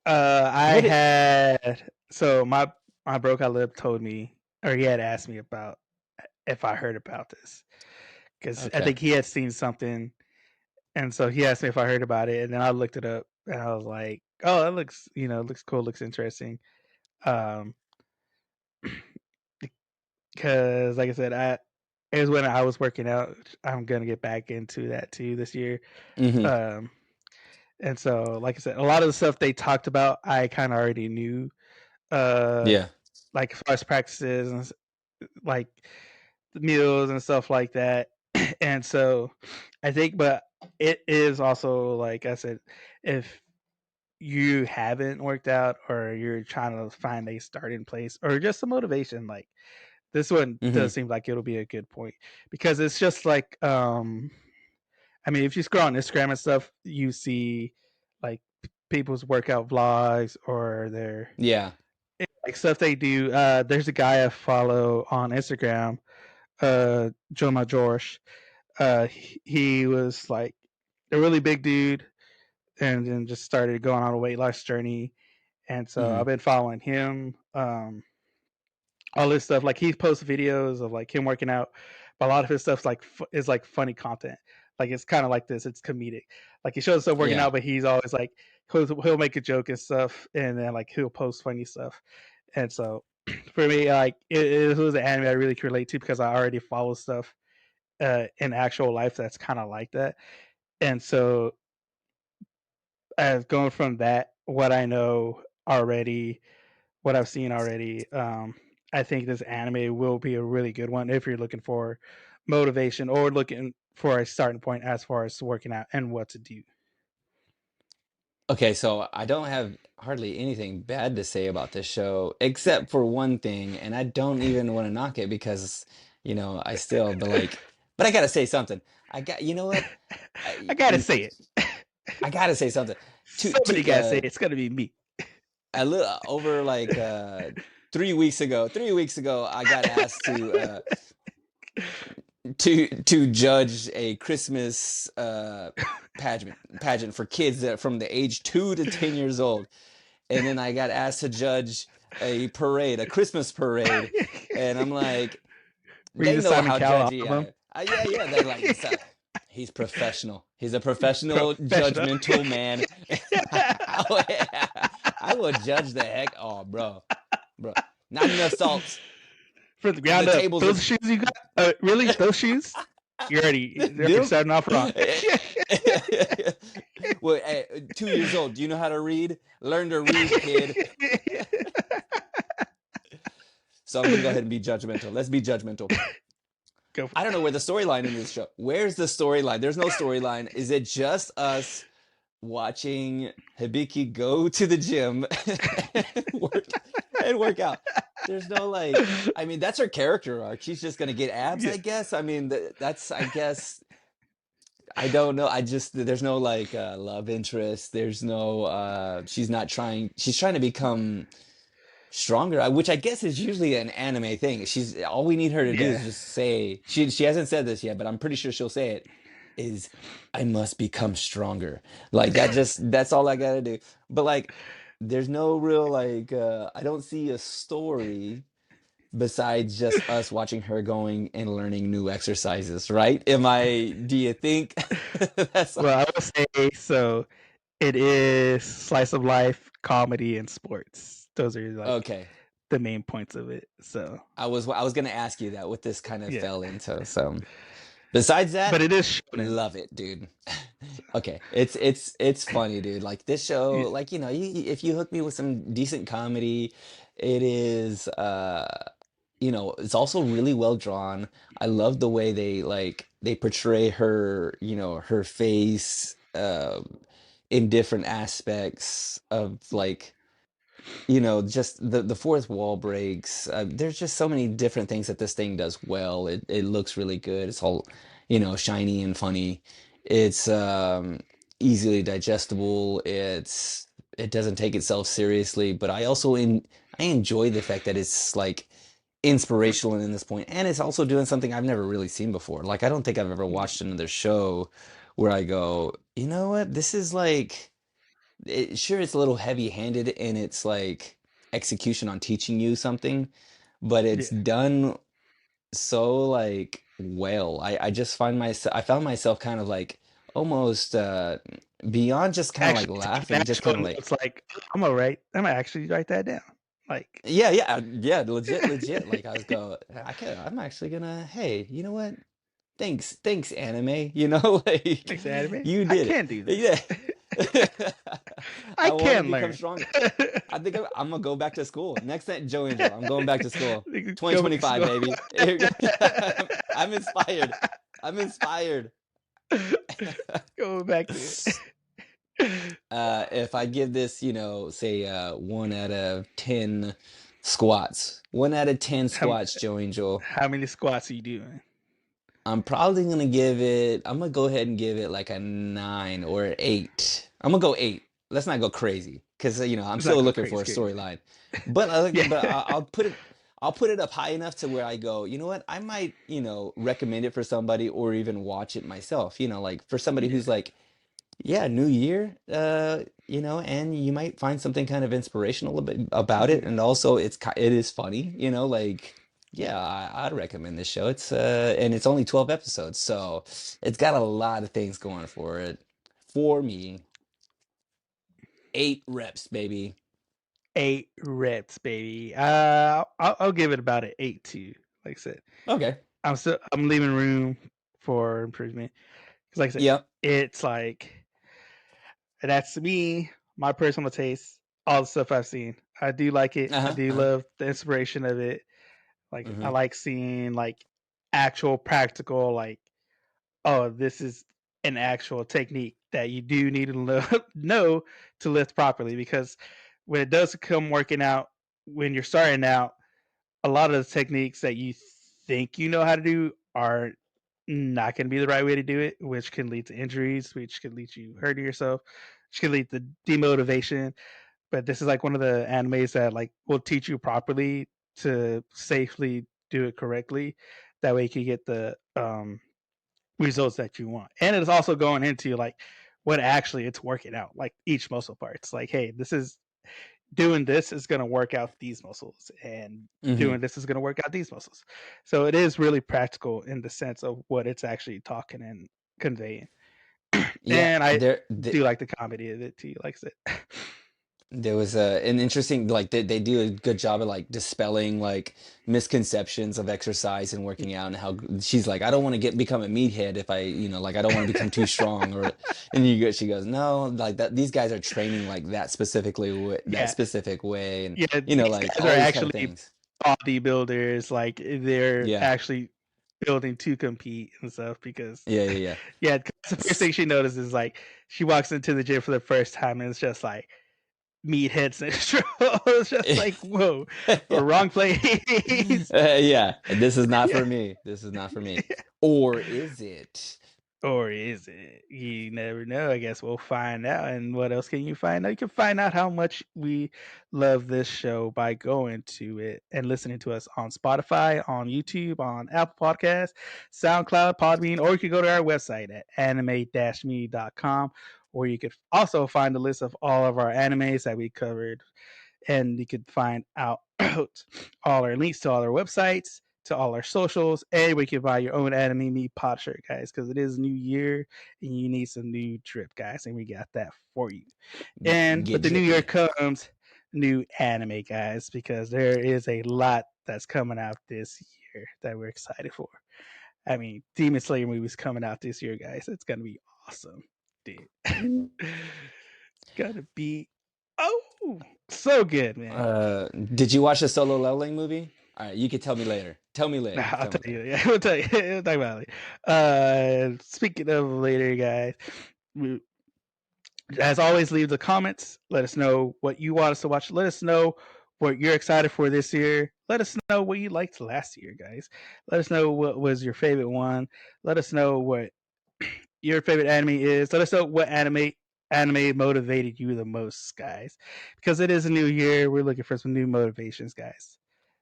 I what it? had so my broke lip told me, or he had asked me about if I heard about this because I Okay. think he had seen something, and so he asked me if I heard about it, and then I looked it up, and I was like, "Oh, that looks, it looks cool, looks interesting." Um, because like I said, it was when I was working out. I'm gonna get back into that too this year. Hmm. Um, and so like I said, a lot of the stuff they talked about, I kind of already knew. Uh, Yeah. like as far as practices and like the meals and stuff like that. And so I think, but it is also like I said, if you haven't worked out or you're trying to find a starting place or just some motivation, like this one Hmm. does seem like it'll be a good point because it's just like I mean, if you scroll on Instagram and stuff, you see like people's workout vlogs or their Yeah. like stuff they do. There's a guy I follow on Instagram, Joe Majorsh. He was like a really big dude and then just started going on a weight loss journey. And so Hmm. I've been following him. All this stuff. Like he posts videos of like him working out, but a lot of his stuff's like is like funny content. Like it's kind of like this. It's comedic. Like he shows himself working Yeah. out, but he's always like he'll make a joke and stuff, and then like he'll post funny stuff. And so For me, like it was an anime I really could relate to because I already follow stuff in actual life that's kind of like that, and so as going from that, what I know already, what I've seen already, I think this anime will be a really good one if you're looking for motivation or looking for a starting point as far as working out and what to do. Okay, so I don't have hardly anything bad to say about this show except for one thing, and I don't even want to knock it because, I still, but I gotta say something. You know what? I gotta I, say it. I gotta say something. Somebody gotta say it. It's gonna be me. A little over like 3 weeks ago. 3 weeks ago, I got asked to judge a Christmas pageant for kids that from the age 2 to 10 years old, and then I got asked to judge a Christmas parade, and I'm like, Read they the know Simon how Cowell judgy album. yeah, they're like, he's professional. He's a professional, Professional. judgmental man. Oh, yeah. I will judge the heck. Oh, bro, not enough salt. From the The ground up. tables are Those shoes you got? Really? Those shoes? You're them. starting off wrong. Well, 2 years old. Do you know how to read? Learn to read, kid. So I'm gonna go ahead and be judgmental. Let's be judgmental. Go for I don't know it. where the storyline in this show. Where's the storyline? There's no storyline. Is it just us watching Hibiki go to the gym and work out? There's no like. I mean, that's her character arc. She's just gonna get abs, Yeah. I guess. I mean, that's. I guess. I don't know. I just there's no like love interest. There's no. She's not trying. She's trying to become stronger, which I guess is usually an anime thing. She's all we need her to do is Yeah. just say she hasn't said this yet, but I'm pretty sure she'll say it is I must become stronger. Like that's all I gotta do. But like there's no real like I don't see a story besides just us watching her going and learning new exercises, right? Do you think that's Well, I would say so. It is slice of life, comedy, and sports. Those are like okay? the main points of it. So I was gonna ask you that what this kind of yeah, fell into. So besides but that, it is shonen. love it, dude. Okay, it's funny, dude. Like this show, Yeah, like if you hook me with some decent comedy, it is it's also really well drawn. I love the way they portray her, her face in different aspects of like just the fourth wall breaks. There's just so many different things that this thing does well. It looks really good. It's all, shiny and funny. It's easily digestible. It doesn't take itself seriously, but I enjoy the fact that it's like inspirational in this point, and it's also doing something I've never really seen before. Like I don't think I've ever yeah, watched another show where I go, you know what, this is like sure it's a little heavy-handed in its like execution on teaching you something, but it's yeah. done so like well. I found myself kind of like almost beyond just kind of like Actually, taking laughing, just actual kind of like notes. Like I'm alright. I'm gonna actually write that down. Like yeah, legit. Like I'm actually gonna, hey, you know what? Thanks, anime. Like thanks, anime. you I did it. can do Yeah. this. I I want to can become learn. stronger. I think I'm gonna go back to school. Next time, Joe Angel, I'm going back to school. Go back to 2025, school. baby. I'm inspired. I'm inspired. Go back to it. If I give this, say 1 out of 10 squats, 1 out of 10 how, squats, Joe Angel, how many squats are you doing? I'm gonna go ahead and give it like a 9 or 8. I'm gonna go 8. Let's not go crazy because I'm Let's not still go looking crazy, for a crazy. storyline. But I Yeah. like, but I'll put it up high enough to where I go, you know what? I might, recommend it for somebody or even watch it myself. Like for somebody Yeah. who's like, yeah, new year, and you might find something kind of inspirational a bit about it, Yeah. and also it is funny, like yeah, I'd recommend this show. And it's only 12 episodes, so it's got a lot of things going for it. For me, 8 reps, baby. 8 reps, baby. I'll give it about an 8 too. Like I said, Okay. I'm leaving room for improvement because, like I said, Yep. it's like that's me, my personal taste, all the stuff I've seen. I do like it. I Uh-huh. do Uh-huh. love the inspiration of it. Like I Mm-hmm. like seeing like actual practical like, oh, this is an actual technique that you do need to know to lift properly, because when it does come working out when you're starting out, a lot of the techniques that you think you know how to do are not going to be the right way to do it, which can lead to injuries, which can lead to you hurting yourself, which can lead to demotivation. But this is like one of the animes that like will teach you properly to safely do it correctly. That way you can get the results that you want. And it's also going into like what actually it's working out, like each muscle parts. Like, hey, this is doing this is going to work out these muscles, and Mm-hmm. doing this is going to work out these muscles. So it is really practical in the sense of what it's actually talking and conveying. Yeah, And I do like the comedy of it too, like I said. there was an interesting, like they do a good job of like dispelling like misconceptions of exercise and working out, and how she's like, I don't want to become a meathead if I, like I don't want to become too strong, or and she goes, no, like that these guys are training like that Yeah, specific way, and yeah, these like guys all are these kind of actually things. bodybuilders. Like they're Yeah. actually building to compete and stuff. Because Yeah, yeah, yeah. yeah, the first thing she notices is like she walks into the gym for the first time and it's just like meathead syndrome. It's just like, whoa, Yeah. wrong place. Yeah, this is not for me. This is not for me. Or is it? Or is it? You never know. I guess we'll find out. And what else can you find out? You can find out how much we love this show by going to it and listening to us on Spotify, on YouTube, on Apple Podcasts, SoundCloud, Podbean, or you can go to our website at anime-me.com, where you could also find a list of all of our animes that we covered, and you could find out all our links to all our websites, to all our socials, and we can buy your own Anime Me pod shirt, guys, because it is new year and you need some new drip, guys, and we got that for you. And Get with the new year drippy. comes new anime, guys, because there is a lot that's coming out this year that we're excited for. I mean, Demon Slayer movie's coming out this year, guys. It's gonna be awesome, dude. It's gonna be so good, man. Did you watch the Solo Leveling movie? All right, you can tell me later. Tell me Nah, later. I'll Tell me tell you. later. Yeah, we'll tell you. We'll talk about it speaking of later, guys, we, as always, leave the comments. Let us know what you want us to watch. Let us know what you're excited for this year. Let us know what you liked last year, guys. Let us know what was your favorite one. Let us know what your favorite anime is. Let us know what anime motivated you the most, guys. Because it is a new year. We're looking for some new motivations, guys.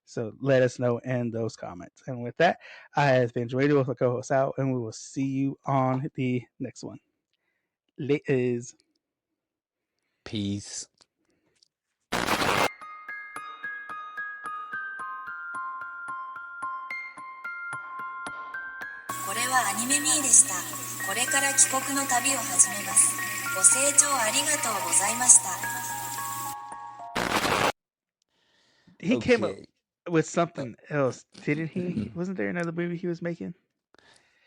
So let us know in those comments. And with that, I have been Joanne with my co-host Al, and we will see you on the next one. Laters. Peace. これはアニメミーでした。これから帰国の旅を始めます。ご清聴ありがとうございました。He came up Okay. with something else, didn't he? Wasn't there another movie he was making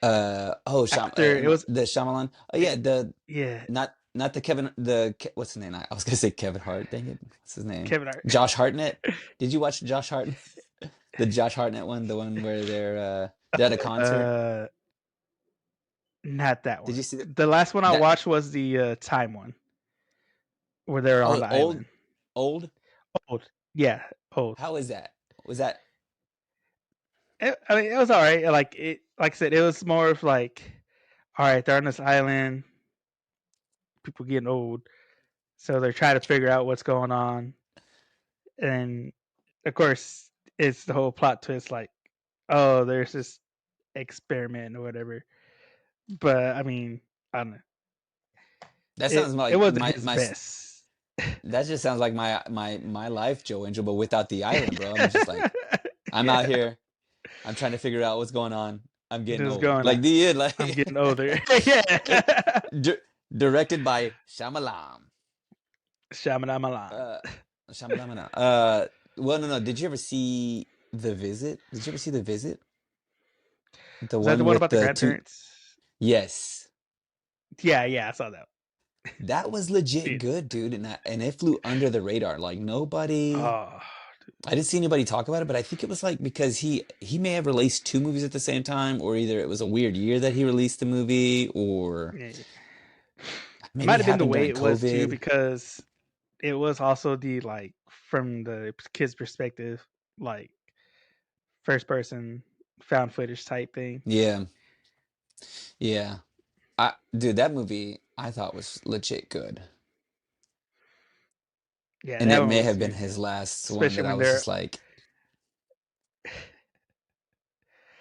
after it No, was? the Shyamalan. Oh yeah, the Yeah, not the what's his name? I was gonna say Kevin Hart. Dang it, what's his name? Kevin Hart. Josh Hartnett. Did you watch Josh Hartnett? The Josh Hartnett one, the one where they're at a concert. uh, Not that Did you one. see The last one I that? watched was the time one where they're on Oh, the island. old. Old, yeah, old. How is that? Was that? I mean, it was all right. Like I said, it was more of like, all right, they're on this island. People getting old, so they're trying to figure out what's going on, and of course, it's the whole plot twist. Like, oh, there's this experiment or whatever. But I mean, I don't know. That It sounds it like wasn't his best. that just sounds like my life, Joe Angel, but without the island, bro. I'm just like, I'm Yeah, out here. I'm trying to figure out what's going on. I'm getting just old. going Like on. the end, like I'm getting older. Yeah. di directed by Shyamalan. Shamanamalan. Uh, Shambhala. Well, no. Did you ever see The Visit? Did you ever see The Visit? The Was that the one one with about the the two. grandparents? Yes, Yeah, I saw that. that was legit Dude. good, dude, and it flew under the radar. Like nobody. Oh, I didn't see anybody talk about it, but I think it was like because he may have released two movies at the same time, or either it was a weird year that he released the movie, or yeah. It maybe might it have been the happened way during it was too, COVID. because it was also the like from the kid's perspective, like first person found footage type thing. Yeah, yeah. Dude, that movie I thought was legit good. Yeah, And that it one may was have been good, his last one especially that I when was they're just like,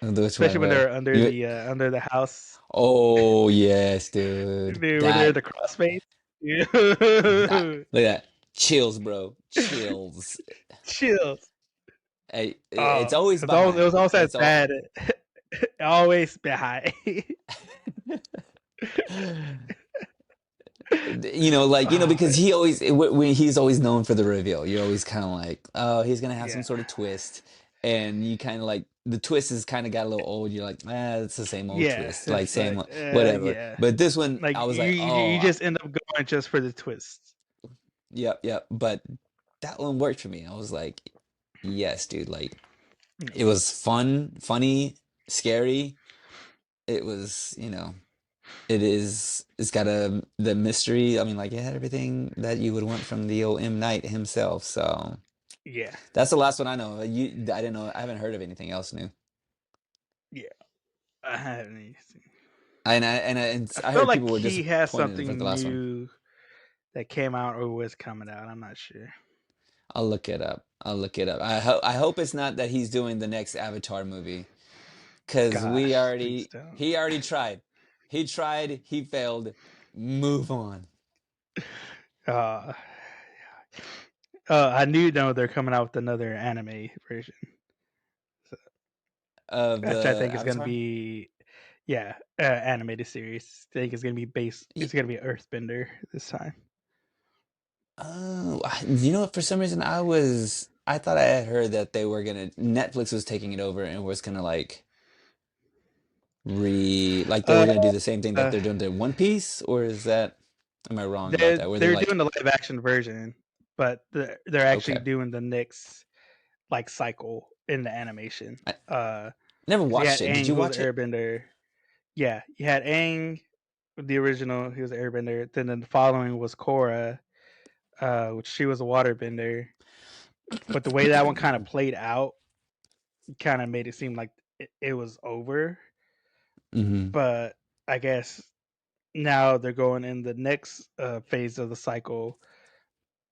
which especially one? when What? they're You? under the house. Oh yes, dude. Dude, when they're in That the crossface. Yeah. that look at that. Chills, bro. Chills. Chills. Hey, it's Oh, always it was behind. almost as It's all. bad. Always behind. Because Oh, he always when he's always known for the reveal. You're always kind of like, oh, he's gonna have some yeah. sort of twist, and you kind of like the twist has kind of got a little old. You're like, it's the same old Yeah, twist, like it's same like whatever. yeah. But this one, Like I was you, like, you oh, just end up going just for the twist. yep, yep. But that one worked for me. I was like, yes, dude. Like it was fun, funny, scary. It was, it's got the mystery. I mean, like it had everything that you would want from the old M. Night himself. So Yeah, that's the last one I know. I didn't know. I haven't heard of anything else new. yeah. I haven't even seen. And I I feel heard people like were he has disappointed with the something last one. new that came out or was coming out. I'm not sure. I'll look it up. I hope it's not that he's doing the next Avatar movie, because Gosh, please don't. he already tried. He tried. He failed. Move on. Uh, I knew though they're coming out with another anime version, Of which I the think is going to Avatar. be, yeah, animated series. I think it's going to be based. Y- It's going to be Earthbender this time. Oh, you know what? For some reason, I thought I had heard that Netflix was taking it over and was gonna like like they were Uh, gonna do the same thing that uh they're doing to One Piece, or am I wrong about they're that? Where they're they're like, doing the live action version, but they're actually okay, doing the next like cycle in the animation. I Uh, never because you watched had it. Did Aang, you who was the watch it? Airbender. Yeah, you had Aang, the original. He was the Airbender. Then the following was Korra, which she was a Waterbender. But the way that one kind of played out, kind of made it seem like it was over. Hmm. But I guess now they're going in the next phase of the cycle.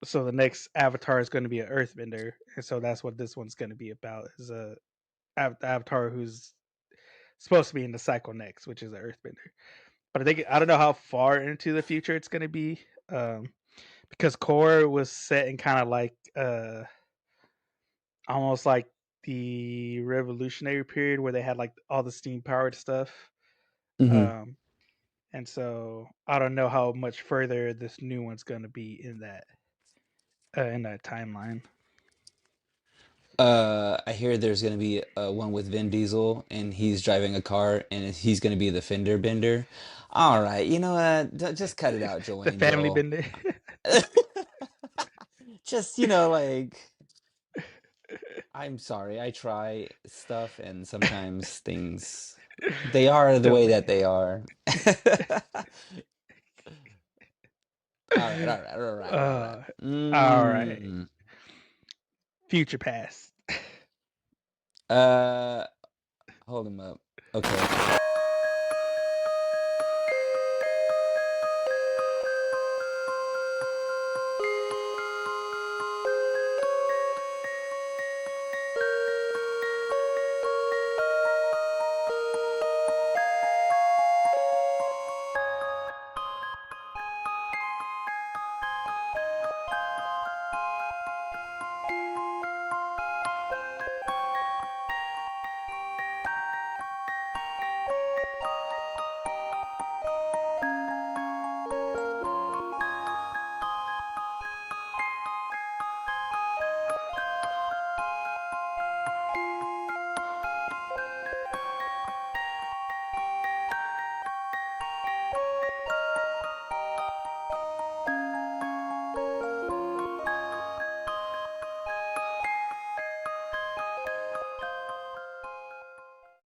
So the next Avatar is going to be an Earthbender, and so that's what this one's going to be about. Is a Avatar who's supposed to be in the cycle next, which is an Earthbender. But I don't know how far into the future it's going to be, um, because Core was set in kind of like almost like the revolutionary period where they had like all the steam powered stuff. Hmm. Um, and so I don't know how much further this new one's going to be in that timeline. I hear there's gonna be one with Vin Diesel, and he's driving a car, and he's gonna be the fender bender. All right, you know what? Just cut it out, Joel The family Angel. bender. Just like I'm sorry, I try stuff, and sometimes things they are the way Totally. that they are. All right, all right, all right, all right. Uh, all right. Mm. Future past. Uh, hold him up. Okay.